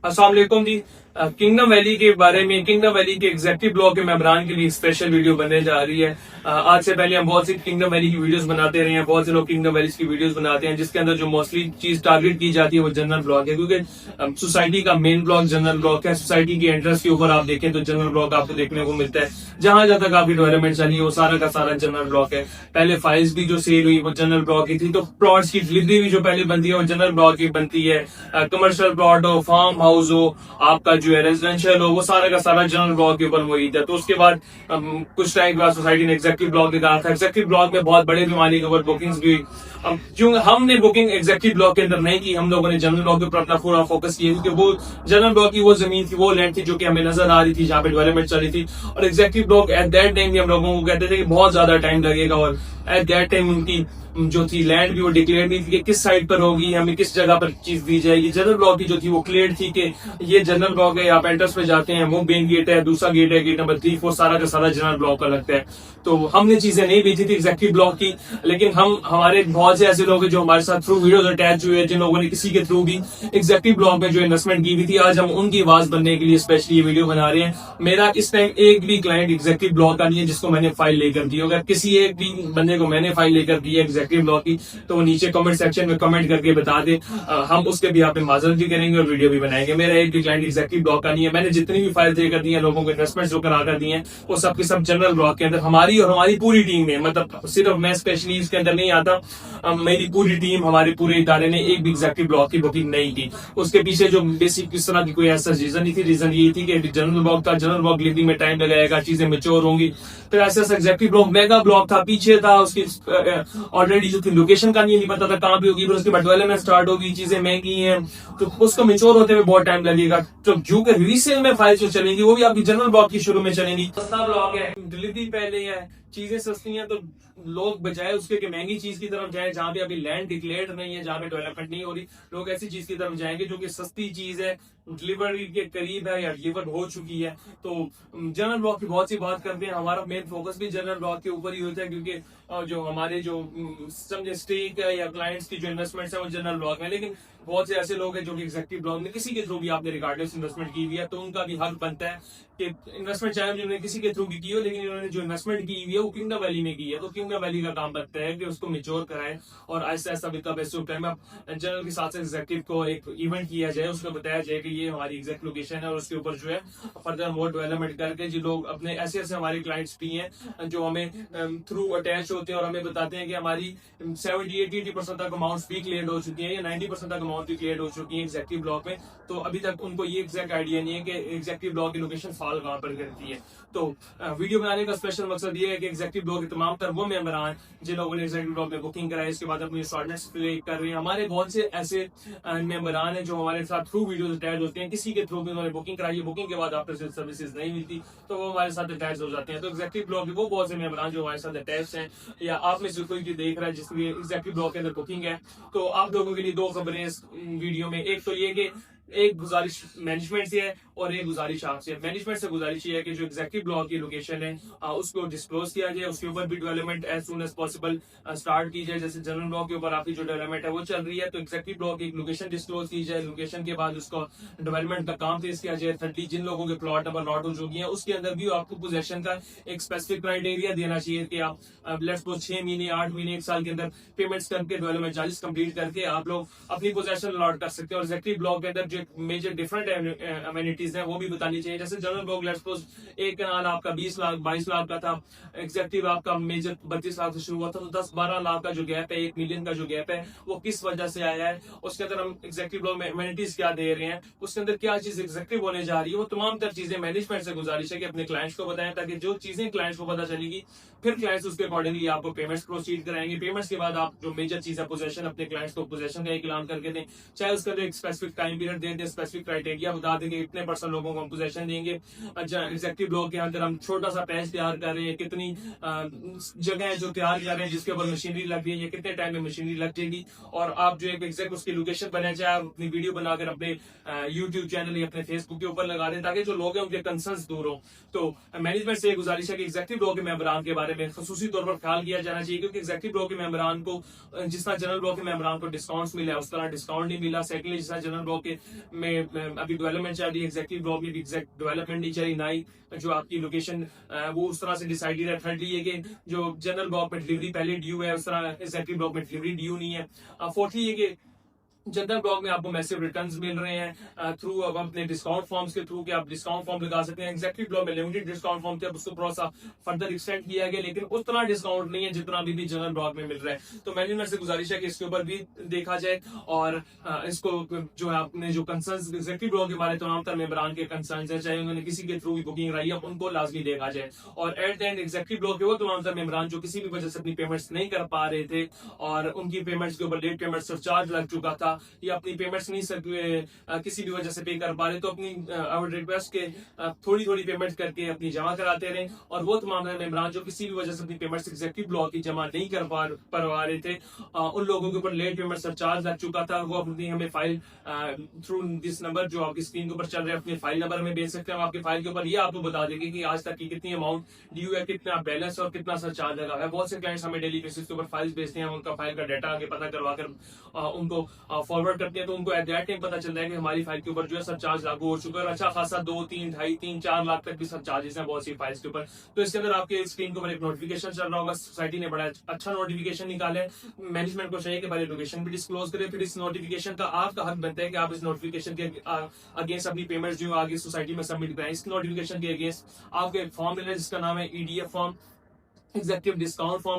अस्सलाम वालेकुम जी। Kingdom valley के बारे में, किंगडम वैली के एग्जेक्टिव ब्लॉक के मेंबरान के लिए स्पेशल वीडियो बनने जा रही है। आज से पहले हम बहुत सी किंगडम वैली की वीडियोस बनाते रहे हैं, बहुत से लोग किंगडम वैली की वीडियोस बनाते हैं, जिसके अंदर जो मोस्टली चीज टारगेट की जाती है वो जनरल ब्लॉक है, क्योंकि सोसाइटी का मेन ब्लॉक जनरल ब्लॉक है। सोसाइटी की एंट्रेंस के ऊपर आप देखें तो जनरल ब्लॉक आपको देखने को मिलता है। जहां जहां तक आपकी डेवलपमेंट चली वो सारा का सारा जनरल ब्लॉक है। पहले फाइल्स भी जो सेल हुई वो जनरल ब्लॉक की थी, तो प्लॉट्स की डिलीवरी भी जो पहले बनती है वो जनरल ब्लॉक की बनती है। कमर्शियल प्लॉट हो, फार्म हाउस हो, आपका जो है रेजिडेंशियल हो, वो सारा का सारा जनरल ब्लॉक के ऊपर वही था। तो उसके बाद कुछ टाइम के बाद सोसाइटी ने एग्जेक्टिव ब्लॉक निकाला था। एग्जेक्टिव ब्लॉक में बहुत बड़े पैमाने के ऊपर बुकिंग्स भी हुई। क्यों हमने बुकिंग एग्जेक्टिव ब्लॉक के अंदर नहीं की, हम लोगों ने जनरल ब्लॉक के ऊपर अपना पूरा फोकस किया, क्योंकि वो जनरल ब्लॉक की वो जमीन थी, वो लैंड थी जो कि हमें नजर आ रही थी, जहाँ पे डेवलपमेंट चल रही थी। और executive block at that time भी हम लोगों को कहते थे कि बहुत ज्यादा टाइम लगेगा, और एट दैट टाइम उनकी जो थी लैंड भी वो डिक्लेयर नहीं थी कि किस साइड पर होगी, हमें किस जगह पर चीज दी जाएगी। जनरल ब्लॉक की जो थी वो क्लियर थी कि ये जनरल ब्लॉक है, आप एंट्रेंस में जाते हैं, वो मेन गेट है, दूसरा गेट है, गेट नंबर 3 4 सारा का सारा जनरल ब्लॉक का लगता है। तो हमने चीजें नहीं भेजी थी एग्जेक्टिव ब्लॉक की, लेकिन हमारे बहुत से ऐसे लोग हैं जो हमारे साथ थ्रू वीडियोस अटैच हुए हैं, जिन लोगों ने किसी के थ्रू भी एग्जेक्टिव ब्लॉक में जो इन्वेस्टमेंट की हुई थी। आज हम उनकी आवाज बनने के लिए स्पेशली ये वीडियो बना रहे हैं। मेरा इस टाइम एक भी क्लाइंट एग्जेक्टिव ब्लॉक का नहीं है जिसको मैंने फाइल लेकर दी। अगर किसी एक भी बंदे को मैंने फाइल लेकर दी है एग्जेक्टिव ब्लॉक की, तो वो नीचे कमेंट सेक्शन में कमेंट करके बता दे, हम उसके भी यहाँ पे माजरत भी करेंगे और वीडियो भी बनाएंगे। मेरा एक भी क्लाइंट एग्जेक्टिव ब्लॉक का नहीं है। मैंने जितनी भी फाइल देकर दी है, लोगों को इन्वेस्टमेंट जो करा कर दी है, वो सबके सब जनरल ब्लॉक के अंदर हमारी और हमारी पूरी टीम ने, मतलब सिर्फ मैं स्पेशली इसके अंदर नहीं आता, मेरी पूरी टीम, हमारे पूरे इदारे ने एक भी एग्जेक्टिव ब्लॉक की बुकिंग नहीं की। उसके पीछे जो बेसिक किस तरह की कोई ऐसा रीजन नहीं थी। रीजन ये थी कि जनरल ब्लॉक था, जनरल ब्लॉक डिलीवरी में टाइम लगाएगा, चीजें मेच्योर होंगी। फिर ऐसा एग्जेक्टिव ब्लॉक मेगा ब्लॉक था, पीछे था, उसकी ऑलरेडी जो थी लोकेशन का नहीं पता था कहाँ पे होगी, फिर उसके बाद डेवलपमेंट स्टार्ट होगी, चीजें महंगी हैं, तो उसको मेच्योर होते हुए बहुत टाइम लगेगा। तो जो कि रीसेल में फाइल जो चलेंगी वो भी आपकी जनरल ब्लॉक की शुरू में चलेंगी। सस्ता ब्लॉक है, डिलीवरी पहले है, चीजें सस्ती हैं, तो लोग बजाय उसके कि महंगी चीज की तरफ जाए जहां पे अभी लैंड डिक्लेयर्ड नहीं है, जहां पे डेवलपमेंट नहीं हो रही, लोग ऐसी चीज की तरफ जाएंगे जो कि सस्ती चीज है, डिलीवरी के करीब है या डिलीवर हो चुकी है। तो जनरल ब्लॉक की बहुत सी बात करते हैं। हमारा मेन फोकस भी जनरल ब्लॉक के ऊपर ही होता है, क्योंकि जो हमारे जो समझे स्टेक है या क्लाइंट्स की जो इन्वेस्टमेंट है वो जनरल ब्लॉक में। लेकिन बहुत से ऐसे लोग हैं जो कि एग्जेक्टिव ब्लॉक में किसी के थ्रू भी आपने रिगार्डलेस इन्वेस्टमेंट की हुई है, तो उनका भी हक बनता है कि इन्वेस्टमेंट चाहे उन्होंने किसी के थ्रू की हो, लेकिन इन्होंने जो इन्वेस्टमेंट की हुई है वो किंगडम वैली में की है, तो किंगडम वैली का काम बनता है कि उसको मेच्योर कराए और ऐसा ऐसा with the best of time आप जनरल के साथ एग्जेक्टिव को एक इवेंट किया जाए, उसको बताया जाए कि ये हमारी एग्जैक्ट लोकेशन है, और उसके ऊपर जो है फर्दर मोर डेवलपमेंट करके जो लोग अपने ऐसे ऐसे हमारे क्लाइंट्स भी हैं जो हमें थ्रू अटैच होते हैं और हमें बताते हैं कि हमारी 70-80% तक अमाउंट भी क्लियर हो चुकी है या 90% तक अमाउंट भी क्लियर हो चुकी है एग्जेक्टिव ब्लॉक में। तो अभी तक उनको ये एग्जैक्ट आइडिया नहीं है कि एग्जेक्टिव ब्लॉक की लोकेशन फाल कहाँ पर करती है। तो वीडियो बनाने का स्पेशल मकसद ये है कि एग्जेक्टिव ब्लॉक के तमाम तर वो मेंबरान जिन लोगों ने एग्जेक्टिव ब्लॉक में बुकिंग कराई, इसके बाद अपनी इंस्टॉलमेंट्स प्ले कर रहे हैं। हमारे बहुत से ऐसे मेंबरान हैं जो हमारे साथ थ्रू वीडियो अटैच होते हैं, किसी के थ्रू भी उन्होंने बुकिंग कराई है, बुकिंग के बाद आफ्टर सेल सर्विसेज नहीं मिलती, तो वो हमारे साथ अटैच हो जाते हैं। तो एग्जेक्टिव ब्लॉक के वो बहुत से मेंबरान जो हमारे साथ अटैच हैं, या आप में से कोई भी देख रहा है जिसके एग्जेक्टिव ब्लॉक के अंदर बुकिंग है, तो आप लोगों के लिए दो खबरें इस वीडियो में। एक तो ये कि एक गुजारिश मैनेजमेंट से है और एक गुजारिश आपसे। मैनेजमेंट से गुजारिश ये है कि जो एग्जेक्टिव ब्लॉक की लोकेशन है उसको डिस्क्लोज किया जाए, उसके ऊपर भी development as soon as possible start की जाए। जैसे जनरल ब्लॉक के ऊपर आपकी जो डेवलपमेंट है वो चल रही है, तो एग्जेक्टिव ब्लॉक की लोकेशन डिस्क्लोज की जाए, लोकेशन के बाद उसको डेवलपमेंट का काम तेज किया जाए। 30 जिन लोगों के प्लॉट नंबर लॉट हो चुकी है उसके अंदर भी आपको पोजेशन का एक स्पेसिफिक क्राइटेरिया देना चाहिए कि आप लेट्स सपोज 6 महीने 8 महीने 1 साल के अंदर पेमेंट्स करके डेवलपमेंट चार्जेस कंप्लीट करके आप लोग अपनी पोजेशन अलॉट कर सकते हैं। और एग्जेक्टिव ब्लॉक के अंदर जो मेजर डिफरेंट अमेनिटीज है वो भी बतानी चाहिए। जैसे जनरल ब्लॉक लेट्स सपोज एक कनाल आपका 20 लाख 22 लाख का था, एग्जेक्टिव आपका मेजर 32 लाख से शुरू हुआ था, तो 10-12 लाख का जो गैप है, 1 मिलियन का जो गैप है, वो किस वजह से आया है, उसके अंदर हम एग्जेक्टिव ब्लॉक में अमेनिटीज क्या दे रहे हैं, उसके अंदर क्या चीज एग्जेक्टिव होने जा रही है, वो तमाम तर चीजें मैनेजमेंट से गुजारिश है कि अपने क्लाइंट्स को बताएं, ताकि जो चीजें क्लाइंट्स को पता चलेगी फिर क्लाइंट्स उसके अकॉर्डिंगली आपको पेमेंट्स प्रोसीड कराएंगे। पेमेंट्स के बाद आप जो मेजर चीज है पोजेशन, अपने क्लाइंट्स को पोजेशन का एक ऐलान करके दें, चाहे उसका एक स्पेसिफिक टाइम पीरियड दे दें, स्पेसिफिक क्राइटेरिया बता देंगे इतने 50% लोगों को हम पोजेशन देंगे। अच्छा, एग्जेक्टिव ब्लॉक के अंदर हम छोटा सा पैच तैयार कर रहे हैं, कितनी जगह है जो तैयार कर रहे हैं जिसके ऊपर मशीनरी लग रही है, कितने टाइम में मशीनरी लग जाएगी, और आप जो एक एग्जैक्ट उसकी लोकेशन बना चाहे आप अपनी वीडियो बनाकर अपने यूट्यूब चैनल या अपने फेसबुक के ऊपर लगा दें ताकि जो लोग हैं उनके कंसर्न्स दूर हो। तो मैनेजमेंट से गुजारिश है कि एग्जेक्टिव ब्लॉक के मेंबरान के बारे में खसूसी तौर पर ख्याल किया जाना चाहिए, क्योंकि एग्जेक्टिव ब्लॉक के मेंबरान को जिस तरह जनरल ब्लॉक के मेंबरान को डिस्काउंट मिला है उस तरह डिस्काउंट नहीं मिला। सेकेंडली, जिस तरह जनरल ब्लॉक के में अभी डेवलपमेंट चल रही है, एग्जेक्टिव ब्लॉक में भी एग्जैक्ट डेवलपमेंट नहीं चली, ना ही जो आपकी लोकेशन वो उस तरह से डिसाइडेड है। थर्डली ये कि जो जनरल ब्लॉक में डिलीवरी पहले ड्यू है उस तरह एग्जेक्टिव ब्लॉक में डिलीवरी ड्यू नहीं है। फोर्थली ये कि जनरल ब्लॉक में आपको मैसिव रिटर्न्स मिल रहे हैं थ्रू अब अपने डिस्काउंट फॉर्म्स के थ्रू, कि आप डिस्काउंट फॉर्म लगा सकते हैं। एग्जेक्टिव ब्लॉक में लिमिटेड डिस्काउंट फॉर्म थे, अब उसको थोड़ा सा फर्दर एक्सटेंड किया गया, लेकिन उस तरह डिस्काउंट नहीं है जितना अभी भी जनरल ब्लॉक में मिल रहा है। तो मैनेजमेंट से गुजारिश है कि इसके ऊपर भी देखा जाए, और इसको जो है अपने जो कंसर्न्स एग्जेक्टिव ब्लॉक के हमारे तमाम तर मेंबरान के कंसर्न्स है, चाहे उन्होंने किसी के थ्रू भी बुकिंग रही है, उनको लाजमी देखा जाए। और at the end executive block के वो तमाम तर मेंबरान जो किसी भी वजह से अपनी पेमेंट्स नहीं कर पा रहे थे और उनकी पेमेंट्स के ऊपर लेट पेमेंट सरचार्ज लग चुका था, या अपनी पेमेंट्स नहीं किसी भी वजह से पे कर पा रहे, तो अपनी आई रिक्वेस्ट के थोड़ी थोड़ी पेमेंट करके अपनी जमा कराते रहे। और वो तमाम मेंबरान जो किसी भी वजह से अपनी पेमेंट्स एग्जेक्टिव ब्लॉक की जमा नहीं कर पा रहे थे, उन लोगों के ऊपर लेट पेमेंट सरचार्ज लग चुका था, वो अपनी हमें फाइल थ्रू दिस नंबर जो आपकी स्क्रीन के ऊपर चल रहे हैं अपनी फाइल नंबर हमें भेज सकते हैं। हम आपकी फाइल के ऊपर ये आपको बता देंगे कि आज तक की कितनी अमाउंट ड्यू है, कितना बैलेंस और कितना सरचार्ज लगा है। बहुत से क्लाइंट्स हमें डेली बेसिस के ऊपर फाइल्स भेजते हैं, उनका फाइल का डाटा आगे पता करवाकर उनको फॉरवर्ड करते हैं, तो उनको एट दैट टाइम पता चलता है कि हमारी फाइल के ऊपर जो है सरचार्ज लागू हो चुका है। अच्छा खासा 2, 3, 2.5, 3, 4 लाख तक भी सरचार्जेस हैं बहुत सी फाइल्स के ऊपर। तो इसके अंदर आपके स्क्रीन के ऊपर एक नोटिफिकेशन चल रहा होगा, सोसाइटी ने बड़ा अच्छा नोटिफिकेशन निकाला है। मैनेजमेंट को चाहिए कि पहले लोकेशन भी डिस्क्लोज करें, फिर इस नोटिफिकेशन का आपका हक बनता है कि आप इस नोटिफिकेशन के अगेंस्ट अपनी पेमेंट्स जो आगे सोसाइटी में सबमिट कराएं। इस नोटिफिकेशन के अगेंस्ट आपके फॉर्म लेना जिसका नाम है EDF form, executive discount form.